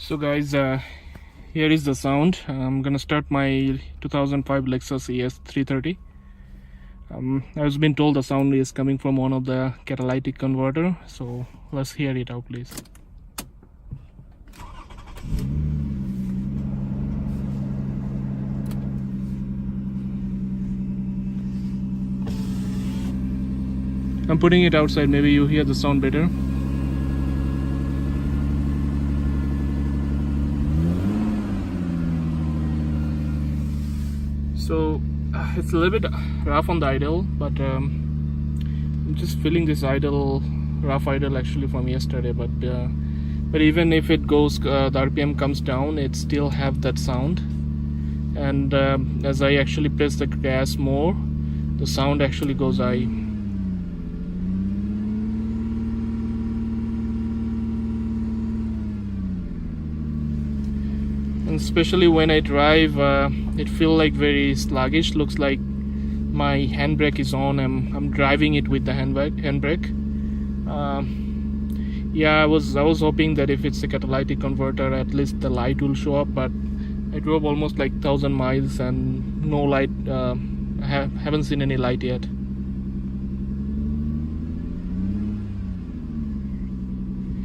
So guys, here is the sound. I'm gonna start my 2005 Lexus ES 330. I was been told the sound is coming from one of the catalytic converter, so let's hear it out, please. I'm putting it outside, maybe you hear the sound better. So it's a little bit rough on the idle, but I'm just feeling this rough idle actually from yesterday. But even if it goes, the RPM comes down, it still have that sound. And as I actually press the gas more, the sound actually goes high. And especially when I drive, it feels like very sluggish. Looks like my handbrake is on. I'm driving it with the handbrake. Yeah, I was hoping that if it's a catalytic converter, at least the light will show up. But I drove almost like 1,000 miles and no light. I haven't seen any light yet.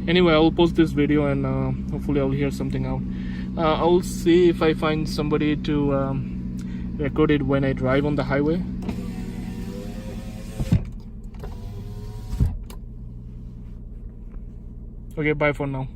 Anyway, I'll post this video and hopefully I'll hear something out. I'll see if I find somebody to record it when I drive on the highway. Okay, bye for now.